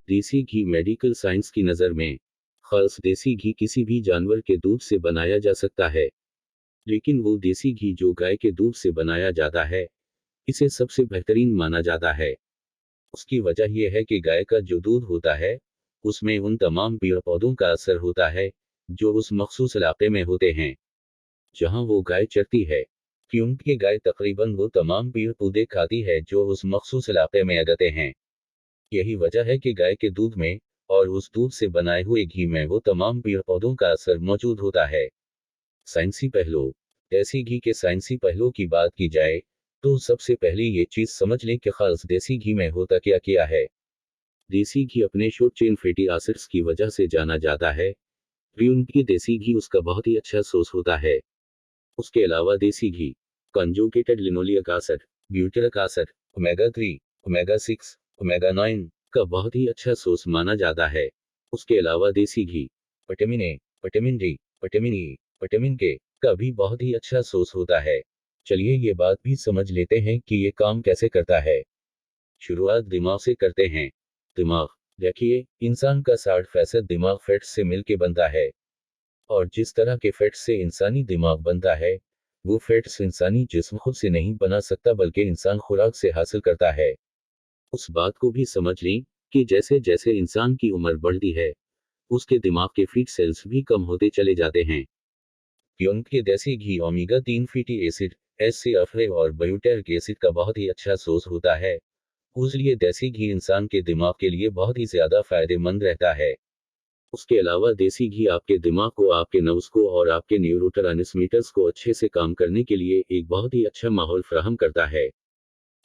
देसी घी medical science की नज़र में खास देसी घी किसी भी जानवर के दूध से बनाया जा सकता है, लेकिन वो देसी घी जो गाय के दूध से बनाया जाता है, इसे सबसे बेहतरीन माना जाता है। उसकी वजह यह है कि गाय का जो दूध होता है, उसमें उन तमाम पेड़ पौधों का असर होता है, जो उस मखसूस इलाके में होते हैं, जहां वो गाय चरती है। क्योंकि गाय तकरीबन वो तमाम पेड़ पौधे खाती है जो उस मखसूस इलाके में उगते हैं। यही वजह है कि गाय के दूध में और उस दूध से बनाए हुए घी में वो तमाम पेड़ पौधों का असर मौजूद होता है। साइंसी पहलू। देसी घी के साइंसी पहलू की बात की जाए, तो सबसे पहले ये चीज समझ लें कि खास देसी घी में होता क्या क्या है। देसी घी अपने शॉर्ट चेन फैटी एसिड्स की वजह से जाना जाता है। क्योंकि देसी घी उसका बहुत ही अच्छा सोर्स होता है। उसके अलावा desi ghee conjugated linoleic acid, butyric acid, omega 3, omega 6, omega 9 का बहुत ही अच्छा सोर्स माना जाता है। उसके अलावा desi ghee vitamin A, vitamin D, vitamin E, vitamin K का भी बहुत ही अच्छा सोर्स होता है। चलिए ये बात भी समझ लेते हैं कि ये काम कैसे करता है। शुरुआत दिमाग से करते हैं। दिमाग, देखिए, इंसान का 60% दिमाग फैट्स से मिलके बनता है। और जिस तरह के फैट्स से इंसानी दिमाग बनता है, वो फैट्स इंसानी जिस्म खुद से नहीं बना सकता बल्कि इंसान खुराक से हासिल करता है। उस बात को भी समझ लें कि जैसे जैसे इंसान की उम्र बढ़ती है, उसके दिमाग के फैट सेल्स भी कम होते चले जाते हैं। क्योंकि देसी घी ओमेगा 3 फैटी एसिड, एससीएफ और ब्यूटेरिक एसिड का बहुत ही अच्छा सोर्स होता है। इसलिए देसी घी इंसान के दिमाग के लिए बहुत ही ज्यादा फायदेमंद रहता है। उसके अलावा देसी घी आपके दिमाग को, आपके नर्व्स को और आपके न्यूरोट्रांसमीटर्स को अच्छे से काम करने के लिए एक बहुत ही अच्छा माहौल फराहम करता है।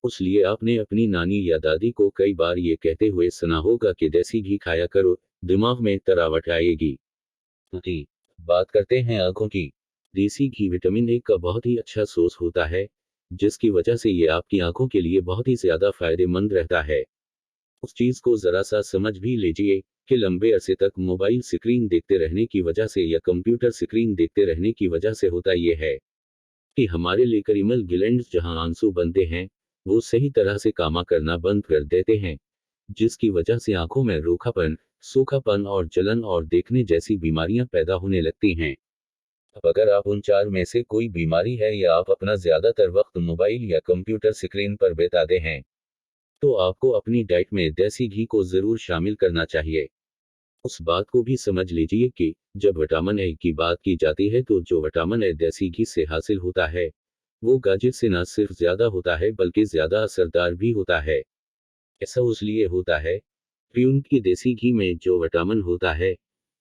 इसलिए आपने अपनी नानी या दादी को कई बार ये कहते हुए सुना होगा कि देसी घी खाया करो, दिमाग में तरावट आएगी। जी। बात करते हैं आंखों की। देसी घी विटामिन ए का बहुत ही अच्छा सोर्स होता है, जिसकी वजह से ये आपकी आंखों के लिए बहुत ही ज्यादा फायदेमंद रहता है। उस चीज को जरा सा समझ भी लीजिए कि लंबे अरसे तक मोबाइल स्क्रीन देखते रहने की वजह से या कंप्यूटर स्क्रीन देखते रहने की वजह से होता यह है कि हमारे लेक्रिमल ग्लैंड्स जहां आंसू बनते हैं, वो सही तरह से काम करना बंद कर देते हैं, जिसकी वजह से आंखों में रूखापन, सूखापन और जलन और देखने जैसी बीमारियां पैदा होने लगती हैं। अब अगर आप उन चार में से कोई बीमारी है या आप अपना ज्यादातर वक्त मोबाइल या कंप्यूटर स्क्रीन पर बिताते हैं, तो आपको अपनी डाइट में देसी घी को जरूर शामिल करना चाहिए। उस बात को भी समझ लीजिए कि जब विटामिन ए की बात की जाती है तो जो विटामिन ए देसी घी से हासिल होता है, वो गाजर से न सिर्फ ज्यादा होता है बल्कि ज्यादा असरदार भी होता है। ऐसा इसलिए होता है क्योंकि देसी घी में जो विटामिन होता है,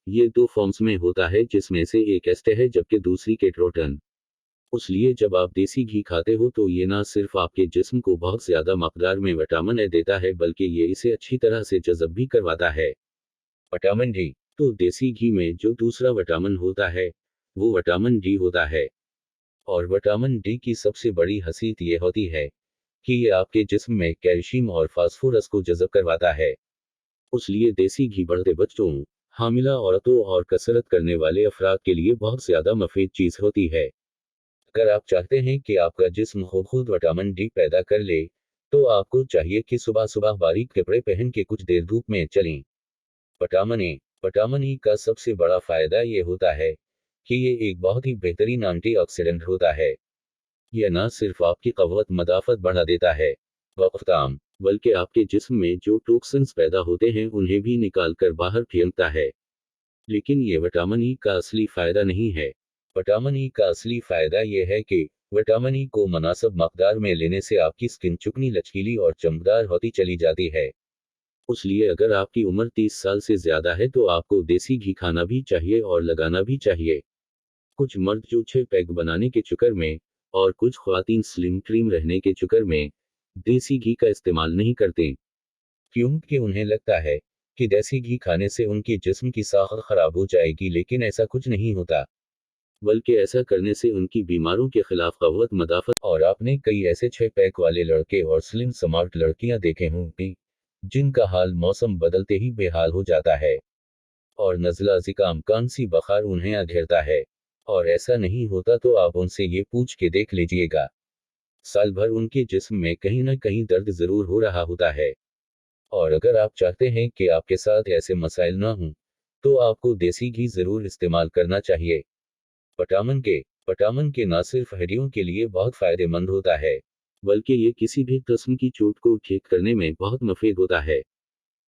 ये दो फॉर्म्स में होता है जिसमें से एक एस्टर है जबकि दूसरी केटोन। इसलिए जब आप देसी घी खाते हो तो ये ना सिर्फ आपके जिस्म को बहुत ज्यादा मकदार में विटामिन ए देता है बल्कि ये इसे अच्छी तरह से जज़ब भी करवाता है। Vitamin D. तो देसी घी में जो दूसरा विटामिन होता है, वो विटामिन डी होता है। और विटामिन डी की सबसे बड़ी खासियत ये होती है कि ये आपके जिस्म में कैल्शियम और फास्फोरस को जज़ब करवाता है। इसलिए देसी घी बढ़ते बच्चों, हामिला औरतों और कसरत करने वाले अफराद के लिए बहुत ज्यादा मुफीद चीज होती है। अगर आप चाहते हैं कि आपका जिस्म खुद खुद विटामिन डी पैदा कर ले, तो आपको चाहिए कि सुबह सुबह बारीक कपड़े पहन के कुछ देर धूप में चलें। Vitamin A. विटामिन ई का सबसे बड़ा फायदा ये होता है कि ये एक बहुत ही बेहतरीन एंटीऑक्सीडेंट होता है। यह न सिर्फ आपकी कवत मदाफत बढ़ा देता है, वक्ताम, बल्कि आपके जिस्म में जो टॉक्सिन्स पैदा होते हैं उन्हें भी निकाल कर बाहर फेंकता है। लेकिन ये विटामिन ई का असली फायदा नहीं है। विटामिन ई का असली फायदा यह है कि विटामिन ई को मुनासिब मकदार में लेने से आपकी स्किन चिकनी, लचकीली और चमकदार होती चली जाती है। इसलिए अगर आपकी उम्र 30 साल से ज्यादा है तो आपको देसी घी खाना भी चाहिए और लगाना भी चाहिए। कुछ मर्द जो 6 पैक बनाने के चक्कर में और कुछ ख्वातीन स्लिम ट्रिम रहने के चक्कर में देसी घी का इस्तेमाल नहीं करते, क्योंकि उन्हें लगता है कि देसी घी खाने से उनके जिस्म की साख खराब हो जाएगी, लेकिन ऐसा कुछ नहीं होता। बल्कि ऐसा करने से उनकी बीमारों के खिलाफ कवत मदाफत। और आपने कई ऐसे 6 पैक वाले लड़के और स्लिम स्मार्ट लड़कियां देखे होंगे जिनका हाल मौसम बदलते ही बेहाल हो जाता है और नज़ला, ज़ुकाम, खांसी, बुखार उन्हें आ घेरता है। और ऐसा नहीं होता तो आप उनसे ये पूछ के देख लीजिएगा, साल भर उनके जिस्म में कहीं ना कहीं दर्द जरूर हो रहा होता है। और अगर आप चाहते हैं कि आपके साथ ऐसे मसाइल ना हों, तो आपको देसी घी ज़रूर इस्तेमाल करना चाहिए। विटामिन के न सिर्फ हड्डियों के लिए बहुत फायदेमंद होता है, बल्कि ये किसी भी किस्म की चोट को ठीक करने में बहुत मुफीद होता है।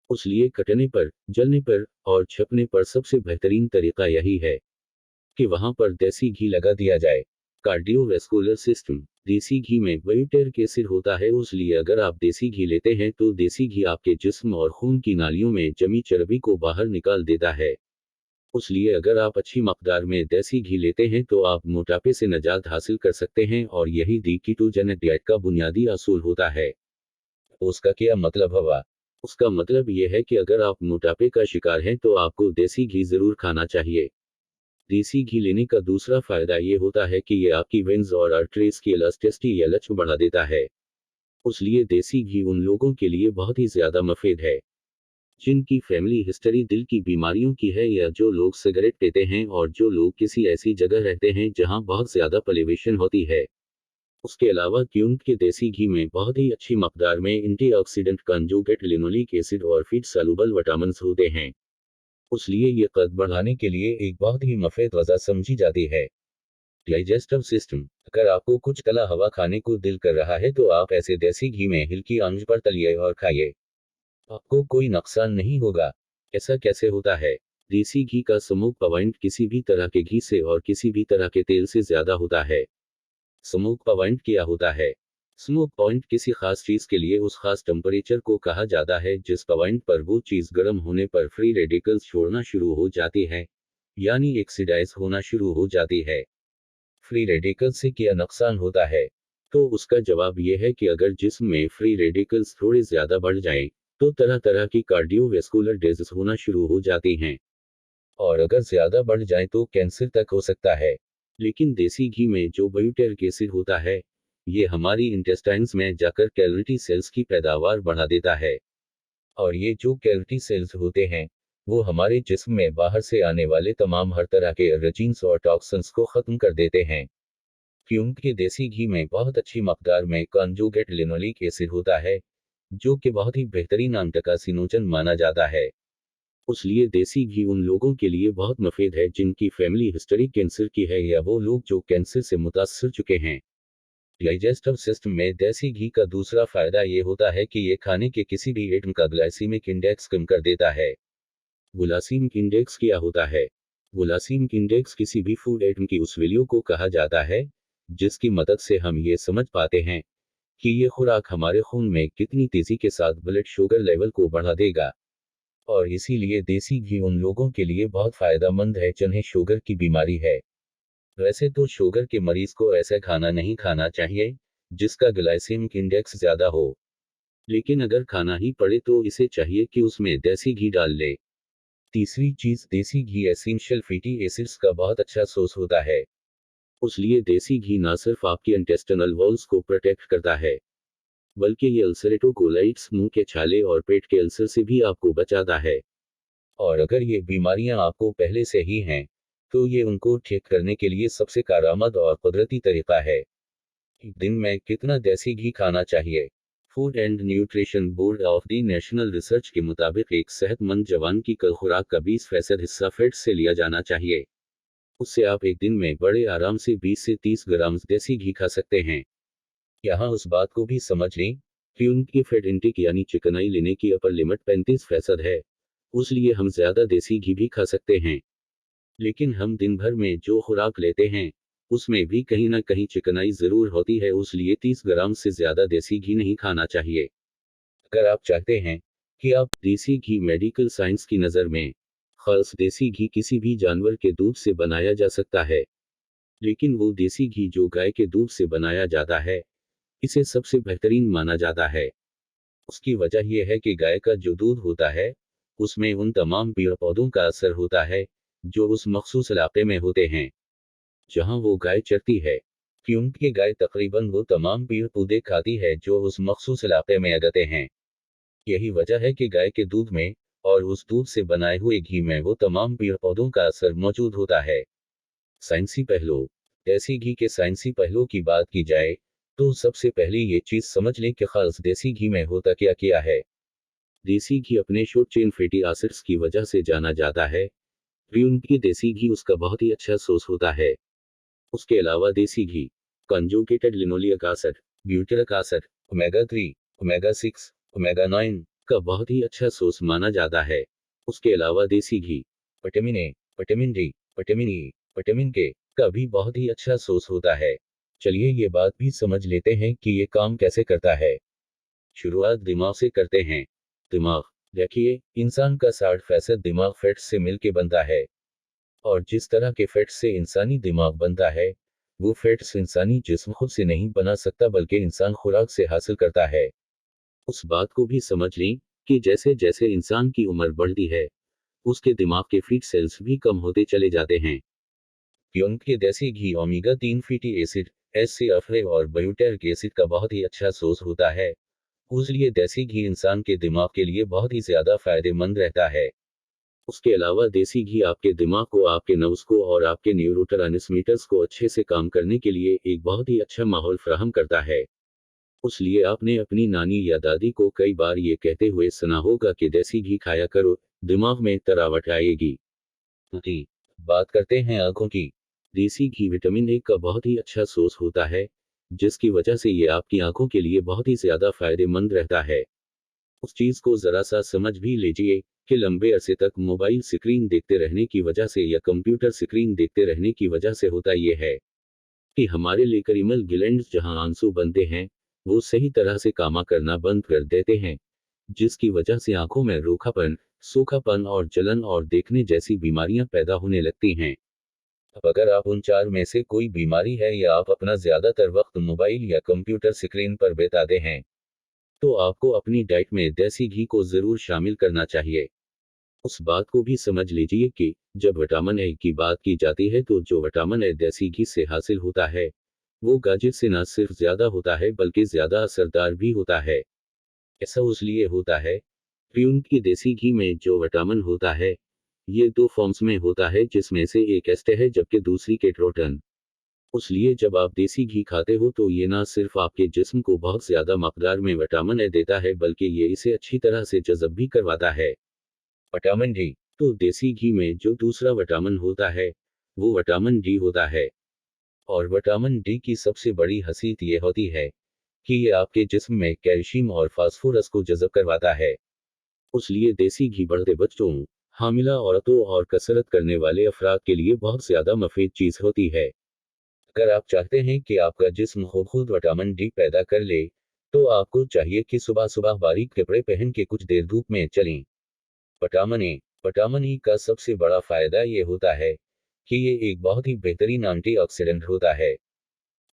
इसलिए कटने पर, जलने पर और छपने पर सबसे बेहतरीन तरीका यही है कि वहां पर देसी घी लगा दिया जाए। Cardiovascular system. देसी घी में ब्यूटेरिक एसिड होता है, इसलिए अगर आप देसी घी लेते हैं तो देसी घी आपके जिस्म और खून की नालियों में जमी चर्बी को बाहर निकाल देता है। इसलिए अगर आप अच्छी मकदार में देसी घी लेते हैं तो आप मोटापे से निजात हासिल कर सकते हैं, और यही दी कीटोजेनिक डाइट का बुनियादी असूल होता है। उसका क्या मतलब हुआ? उसका मतलब यह है कि अगर आप मोटापे का शिकार हैं तो आपको देसी घी जरूर खाना चाहिए। देसी घी लेने का दूसरा फायदा ये होता है कि ये आपकी वेन्स और आर्टरीज की इलास्टिसिटी या लचक बढ़ा देता है। इसलिए देसी घी उन लोगों के लिए बहुत ही ज्यादा मुफीद है जिनकी फैमिली हिस्ट्री दिल की बीमारियों की है, या जो लोग सिगरेट पीते हैं, और जो लोग किसी ऐसी जगह रहते हैं जहां बहुत ज्यादा पॉल्यूशन होती है। उसके अलावा क्यूंट के देसी घी में बहुत ही अच्छी मकदार में एंटीऑक्सीडेंट कंजुगेट लिनोलिक एसिड और फीड सॉल्युबल विटामिन होते हैं। इसलिए ये कद बढ़ाने के लिए एक बहुत ही मुफीद गज़ा समझी जाती है। Digestive system. अगर आपको कुछ तला हवा खाने को दिल कर रहा है तो आप ऐसे देसी घी में हल्की आंच पर तलिए और खाइए। आपको कोई नुकसान नहीं होगा। ऐसा कैसे होता है? देसी घी का स्मोक पॉइंट किसी भी तरह के घी से और किसी भी तरह के तेल से ज्यादा होता है। स्मोक पॉइंट क्या होता है? स्मोक पॉइंट किसी खास चीज के लिए उस खास टेम्परेचर को कहा जाता है जिस पॉइंट पर वो चीज गर्म होने पर फ्री रेडिकल्स छोड़ना शुरू हो जाती है, यानी एक्सीडाइज होना शुरू हो जाती है। फ्री रेडिकल्स से क्या नुकसान होता है? तो उसका जवाब यह है कि अगर जिस्म में फ्री रेडिकल्स थोड़े ज्यादा बढ़ जाएं, तो तरह तरह की कार्डियोवैस्कुलर डिजीज होना शुरू हो जाती हैं। और अगर ज्यादा बढ़ जाए तो कैंसर तक हो सकता है। लेकिन देसी घी में जो ब्यूटेरिक एसिड होता है, ये हमारी इंटेस्टाइन्स में जाकर कैलोरी सेल्स की पैदावार बढ़ा देता है। और ये जो कैलोरी सेल्स होते हैं, वो हमारे जिस्म में बाहर से आने वाले तमाम हर तरह के एलर्जीन्स और टॉक्सिन्स को खत्म कर देते हैं। क्योंकि देसी घी में बहुत अच्छी मकदार में कंजुगेट लिनोलिक एसिड होता है, जो कि बहुत ही बेहतरीन एंटीकार्सिनोजन माना जाता है। इसलिए देसी घी उन लोगों के लिए बहुत मुफीद है जिनकी फैमिली हिस्ट्री कैंसर की है, या वो लोग जो कैंसर से मुतासर चुके हैं। डाइजेस्टिव सिस्टम में देसी घी का दूसरा फायदा ये होता है कि ये खाने के किसी भी आइटम का ग्लाइसीमिक इंडेक्स कम कर देता है। ग्लाइसीमिक इंडेक्स क्या होता है? ग्लाइसीमिक इंडेक्स किसी भी फूड आइटम की उस वैल्यू को कहा जाता है जिसकी मदद से हम ये समझ पाते हैं कि ये खुराक हमारे खून में कितनी तेजी के साथ ब्लड शुगर लेवल को बढ़ा देगा। और इसीलिए देसी घी उन लोगों के लिए बहुत फायदेमंद है जिन्हें शुगर की बीमारी है। वैसे तो शुगर के मरीज को ऐसा खाना नहीं खाना चाहिए जिसका ग्लाइसेमिक इंडेक्स ज्यादा हो, लेकिन अगर खाना ही पड़े तो इसे चाहिए कि उसमें देसी घी डाल ले। तीसरी चीज, देसी घी एसेंशियल फैटी एसिड्स का बहुत अच्छा सोर्स होता है। इसलिए देसी घी ना सिर्फ आपके इंटेस्टिनल वॉल्स को प्रोटेक्ट करता है, बल्कि ये अल्सरेटिव कोलाइट्स, मुंह के छाले और पेट के अल्सर से भी आपको बचाता है। और अगर ये बीमारियां आपको पहले से ही हैं, तो ये उनको ठीक करने के लिए सबसे कारआमद और कुदरती तरीका है। एक दिन में कितना देसी घी खाना चाहिए? Food and nutrition board of the national research के मुताबिक एक सेहतमंद जवान की कल खुराक का 20% हिस्सा फैट से लिया जाना चाहिए। उससे आप एक दिन में बड़े आराम से 20 से 30 ग्राम देसी घी खा सकते हैं। यहाँ उस बात को भी समझ लें कि उनकी फैट इंटेक यानी चिकनाई लेने की अपर लिमिट 35% है। इसलिए हम ज्यादा देसी घी भी खा सकते हैं। लेकिन हम दिन भर में जो खुराक लेते हैं, उसमें भी कहीं ना कहीं चिकनाई जरूर होती है, इसलिए 30 ग्राम से ज्यादा देसी घी नहीं खाना चाहिए। अगर आप चाहते हैं कि आप देसी घी मेडिकल साइंस की नज़र में, खास देसी घी किसी भी जानवर के दूध से बनाया जा सकता है, लेकिन वो देसी घी जो गाय के दूध से बनाया जाता है, इसे सबसे बेहतरीन माना जाता है। उसकी वजह यह है कि गाय का जो दूध होता है, उसमें उन तमाम पेड़ पौधों का असर होता है जो उस मखसूस इलाके में होते हैं जहां वो गाय चरती है। क्योंकि गाय तकरीबन वो तमाम पेड़ पौधे खाती है जो उस मखसूस इलाके में उगते हैं। यही वजह है कि गाय के दूध में और उस दूध से बनाए हुए घी में वो तमाम पेड़ पौधों का असर मौजूद होता है। साइंसी पहलू। देसी घी के साइंसी पहलू की बात की जाए तो सबसे पहले ये चीज समझ लें कि खास देसी घी में होता क्या क्या है। देसी घी अपने शॉर्ट चेन फैटी एसिड्स की वजह से जाना जाता है। प्योर की देसी घी उसका बहुत ही अच्छा सोर्स होता है। उसके अलावा desi ghee conjugated linoleic acid, butyric acid, omega 3, omega 6, omega 9 का बहुत ही अच्छा सोर्स माना जाता है। उसके अलावा desi ghee vitamin A, vitamin D, vitamin E, vitamin K का भी बहुत ही अच्छा सोर्स होता है। चलिए ये बात भी समझ लेते हैं कि ये काम कैसे करता है। शुरुआत दिमाग से करते हैं। दिमाग, देखिए, इंसान का 60% दिमाग फैट्स से मिलके बनता है। और जिस तरह के फैट्स से इंसानी दिमाग बनता है, वो फैट्स इंसानी जिस्म खुद से नहीं बना सकता बल्कि इंसान खुराक से हासिल करता है। उस बात को भी समझ लें कि जैसे जैसे इंसान की उम्र बढ़ती है, उसके दिमाग के फैट सेल्स भी कम होते चले जाते हैं। क्योंकि देसी घी ओमेगा 3 फैटी एसिड, एससीएफ और ब्यूटेरिक एसिड का बहुत ही अच्छा सोर्स होता है। इसलिए देसी घी इंसान के दिमाग के लिए बहुत ही ज्यादा फायदेमंद रहता है। उसके अलावा देसी घी आपके दिमाग को, आपके नर्व्स को और आपके न्यूरोट्रांसमीटर्स को अच्छे से काम करने के लिए एक बहुत ही अच्छा माहौल फराहम करता है। इसलिए आपने अपनी नानी या दादी को कई बार ये कहते हुए सुना होगा कि देसी घी खाया करो, दिमाग में तरावट आएगी। जी, बात करते हैं आंखों की। देसी घी विटामिन ए का बहुत ही अच्छा सोर्स होता है, जिसकी वजह से ये आपकी आंखों के लिए बहुत ही ज्यादा फायदेमंद रहता है। उस चीज को जरा सा समझ भी लीजिए कि लंबे अरसे तक मोबाइल स्क्रीन देखते रहने की वजह से या कंप्यूटर स्क्रीन देखते रहने की वजह से होता यह है कि हमारे लेक्रिमल ग्लैंड्स जहां आंसू बनते हैं, वो सही तरह से कामा करना बंद कर देते हैं, जिसकी वजह से आंखों में रूखापन, सूखापन और जलन और देखने जैसी बीमारियां पैदा होने लगती हैं। अब अगर आप उन चार में से कोई बीमारी है या आप अपना ज्यादातर वक्त मोबाइल या कंप्यूटर स्क्रीन पर बिताते हैं, तो आपको अपनी डाइट में देसी घी को जरूर शामिल करना चाहिए। उस बात को भी समझ लीजिए कि जब विटामिन ए की बात की जाती है तो जो विटामिन ए देसी घी से हासिल होता है, वो गाजर से न सिर्फ ज्यादा होता है बल्कि ज्यादा असरदार भी होता है। ऐसा इसलिए होता है क्योंकि देसी घी में जो विटामिन होता है, ये दो फॉर्म्स में होता है जिसमें से एक एस्टर है जबकि दूसरी केटोन। इसलिए जब आप देसी घी खाते हो तो ये ना सिर्फ आपके जिस्म को बहुत ज्यादा मकदार में विटामिन ए देता है बल्कि ये इसे अच्छी तरह से जज़ब भी करवाता है। विटामिन डी, तो देसी घी में जो दूसरा विटामिन होता है, वो विटामिन डी होता है। और विटामिन डी की सबसे बड़ी खासियत ये होती है कि ये आपके जिस्म में कैल्शियम और फास्फोरस को जज़ब करवाता है। इसलिए देसी घी बढ़ते बच्चों, हामिला औरतों और कसरत करने वाले अफराद के लिए बहुत ज्यादा मुफीद चीज होती है। अगर आप चाहते हैं कि आपका जिस्म खुद विटामिन डी पैदा कर ले, तो आपको चाहिए कि सुबह सुबह बारीक कपड़े पहन के कुछ देर धूप में चलें। विटामिन ए, विटामिन ई का सबसे बड़ा फायदा ये होता है कि ये एक बहुत ही बेहतरीन एंटीऑक्सीडेंट होता है।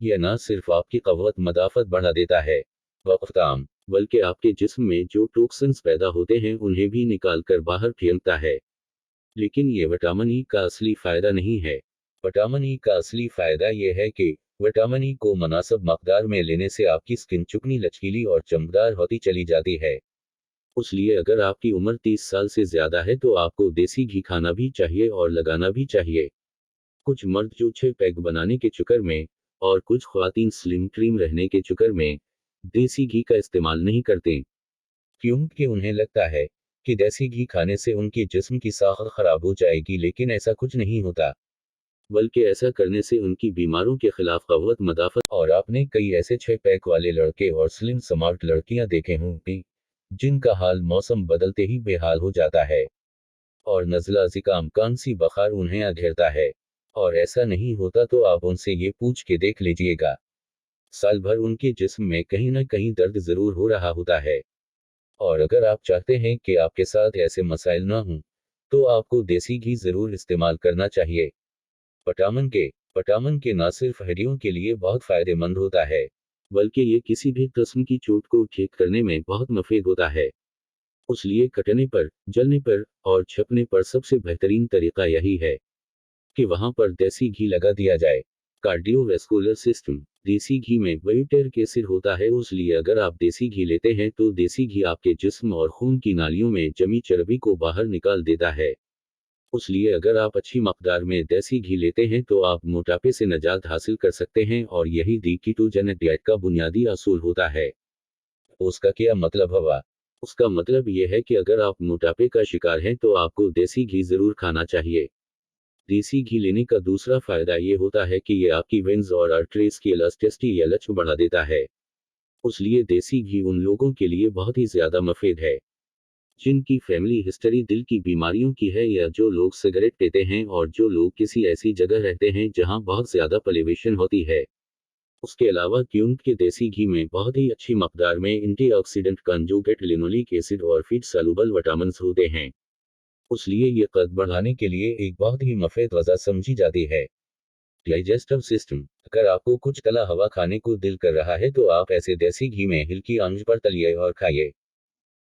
यह न सिर्फ आपकी कवत मदाफत बढ़ा देता है, वक्ताम, बल्कि आपके जिस्म में जो टॉक्सिन्स पैदा होते हैं उन्हें भी निकाल कर बाहर फेंकता है। लेकिन ये विटामिन ई का असली फायदा नहीं है। विटामिन ई का असली फायदा यह है कि विटामिन ई को मुनासिब मकदार में लेने से आपकी स्किन चिकनी, लचकीली और चमकदार होती चली जाती है। इसलिए अगर आपकी उम्र 30 साल से ज्यादा है तो आपको देसी घी खाना भी चाहिए और लगाना भी चाहिए। कुछ मर्द जो 6 पैक बनाने के चक्कर में और कुछ ख्वातीन स्लिम ट्रिम रहने के चक्कर में देसी घी का इस्तेमाल नहीं करते, क्योंकि उन्हें लगता है कि देसी घी खाने से उनके जिस्म की साख खराब हो जाएगी, लेकिन ऐसा कुछ नहीं होता। बल्कि ऐसा करने से उनकी बीमारों के खिलाफ कवत मदाफत। और आपने कई ऐसे 6 पैक वाले लड़के और स्लिम स्मार्ट लड़कियां देखे होंगे जिनका हाल मौसम बदलते ही बेहाल हो जाता है और नज़ला, ज़ुकाम, खांसी, बुखार उन्हें घेरता है। और ऐसा नहीं होता तो आप उनसे ये पूछ के देख लीजिएगा, साल भर उनके जिस्म में कहीं ना कहीं दर्द जरूर हो रहा होता है। और अगर आप चाहते हैं कि आपके साथ ऐसे मसाइल ना हों, तो आपको देसी घी जरूर इस्तेमाल करना चाहिए। विटामिन के न सिर्फ हड्डियों के लिए बहुत फायदेमंद होता है, बल्कि ये किसी भी किस्म की चोट को ठीक करने में बहुत मुफीद होता है। इसलिए कटने पर, जलने पर और छपने पर सबसे बेहतरीन तरीका यही है कि वहां पर देसी घी लगा दिया जाए। कार्डियोवैस्कुलर सिस्टम, देसी घी में ब्यूटेरिक एसिड होता है, इसलिए अगर आप देसी घी लेते हैं तो देसी घी आपके जिस्म और खून की नालियों में जमी चर्बी को बाहर निकाल देता है। इसलिए अगर आप अच्छी मकदार में देसी घी लेते हैं तो आप मोटापे से निजात हासिल कर सकते हैं, और यही दी कीटोजेनिक डाइट का बुनियादी असूल होता है। उसका क्या मतलब हुआ? उसका मतलब ये है कि अगर आप मोटापे का शिकार हैं तो आपको देसी घी जरूर खाना चाहिए। देसी घी लेने का दूसरा फायदा ये होता है कि ये आपकी वेन्स और आर्टरीज की इलास्टिसिटी या लचक बढ़ा देता है। इसलिए देसी घी उन लोगों के लिए बहुत ही ज्यादा मुफीद है जिनकी फैमिली हिस्ट्री दिल की बीमारियों की है, या जो लोग सिगरेट पीते हैं, और जो लोग किसी ऐसी जगह रहते हैं जहां बहुत ज्यादा पॉल्यूशन होती है। उसके अलावा क्योंकि के देसी घी में बहुत ही अच्छी मकदार में एंटीऑक्सीडेंट कंजुगेट लिनोलिक एसिड और फीड सॉल्युबल विटामिन्स होते हैं। इसलिए ये कद बढ़ाने के लिए एक बहुत ही मुफीद वजह समझी जाती है। Digestive system. अगर आपको कुछ तला हवा खाने को दिल कर रहा है तो आप ऐसे देसी घी में हल्की आंच पर तलिए और खाइए।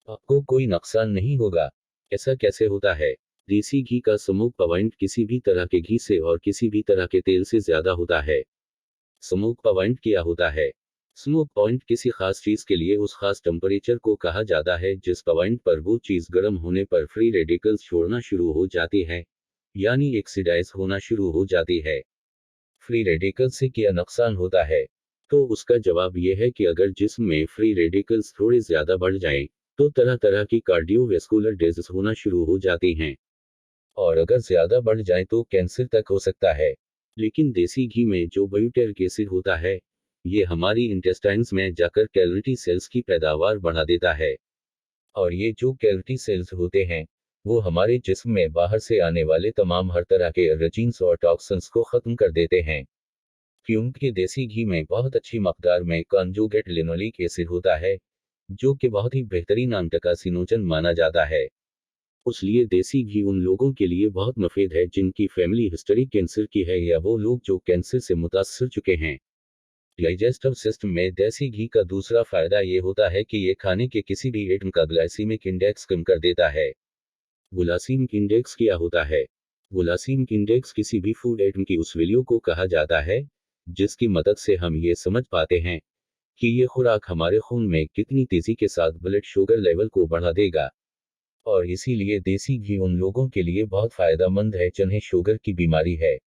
आपको कोई नुकसान नहीं होगा। ऐसा कैसे होता है? देसी घी का स्मोक पॉइंट किसी भी तरह के घी से और किसी भी तरह के तेल से ज्यादा होता है। स्मोक पॉइंट क्या होता है? स्मोक पॉइंट किसी खास चीज के लिए उस खास टेम्परेचर को कहा जाता है जिस पॉइंट पर वो चीज गर्म होने पर फ्री रेडिकल्स छोड़ना शुरू हो जाती है, यानी ऑक्सीडाइज होना शुरू हो जाती है। फ्री रेडिकल्स से क्या नुकसान होता है? तो उसका जवाब यह है कि अगर जिस्म में फ्री रेडिकल्स थोड़े ज्यादा बढ़ जाएं, तो तरह तरह की कार्डियोवैस्कुलर डिजीज होना शुरू हो जाती हैं। और अगर ज्यादा बढ़ जाए तो कैंसर तक हो सकता है। लेकिन देसी घी में जो ब्यूटेरिक एसिड होता है, ये हमारी इंटेस्टाइन्स में जाकर कैलोरी सेल्स की पैदावार बढ़ा देता है। और ये जो कैलोरी सेल्स होते हैं, वो हमारे जिस्म में बाहर से आने वाले तमाम हर तरह के एलर्जीन्स और टॉक्सिन्स को खत्म कर देते हैं। क्योंकि देसी घी में बहुत अच्छी मकदार में कंजुगेट लिनोलिक एसिड होता है, जो कि बहुत ही बेहतरीन एंटीकार्सिनोजन माना जाता है। इसलिए देसी घी उन लोगों के लिए बहुत मुफीद है जिनकी फैमिली हिस्ट्री कैंसर की है, या वो लोग जो कैंसर से मुतासर चुके हैं। डाइजेस्टिव सिस्टम में देसी घी का दूसरा फायदा ये होता है कि ये खाने के किसी भी आइटम का ग्लाइसीमिक इंडेक्स कम कर देता है। ग्लाइसीमिक इंडेक्स क्या होता है? ग्लाइसीमिक इंडेक्स किसी भी फूड आइटम की उस वैल्यू को कहा जाता है जिसकी मदद से हम ये समझ पाते हैं कि ये खुराक हमारे खून में कितनी तेजी के साथ ब्लड शुगर लेवल को बढ़ा देगा। और इसीलिए देसी घी उन लोगों के लिए बहुत फायदेमंद है जिन्हें शुगर की बीमारी है।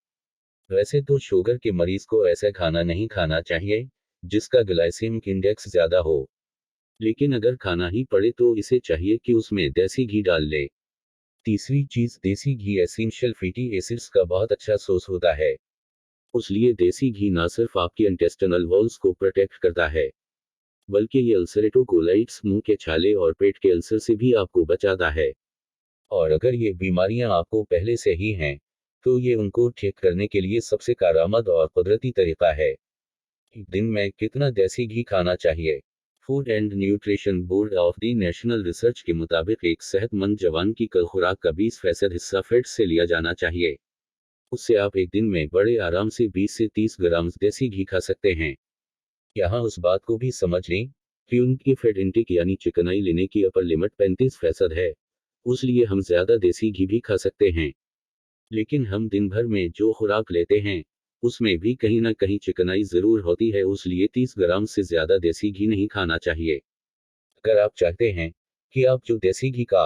वैसे तो शुगर के मरीज को ऐसा खाना नहीं खाना चाहिए जिसका ग्लाइसेमिक इंडेक्स ज्यादा हो, लेकिन अगर खाना ही पड़े तो इसे चाहिए कि उसमें देसी घी डाल ले। तीसरी चीज, देसी घी एसेंशियल फैटी एसिड्स का बहुत अच्छा सोर्स होता है। इसलिए देसी घी न सिर्फ आपके इंटेस्टिनल वॉल्स को प्रोटेक्ट करता है, बल्कि ये अल्सरेटिव कोलाइट्स, मुंह के छाले और पेट के अल्सर से भी आपको बचाता है। और अगर ये बीमारियां आपको पहले से ही हैं, तो ये उनको ठीक करने के लिए सबसे कारआमद और कुदरती तरीका है। दिन में कितना देसी घी खाना चाहिए? Food and nutrition board of the national research के मुताबिक एक सेहतमंद जवान की कल खुराक का 20% हिस्सा फैट से लिया जाना चाहिए। उससे आप एक दिन में बड़े आराम से 20 से 30 ग्राम देसी घी खा सकते हैं। यहाँ उस बात को भी समझ लें कि उनकी फैट इंटेक यानी चिकनाई लेने की अपर लिमिट 35% है। इसलिए हम ज्यादा देसी घी भी खा सकते हैं। लेकिन हम दिन भर में जो खुराक लेते हैं, उसमें भी कहीं ना कहीं चिकनाई जरूर होती है, इसलिए 30 ग्राम से ज्यादा देसी घी नहीं खाना चाहिए। अगर आप चाहते हैं कि आप जो देसी घी का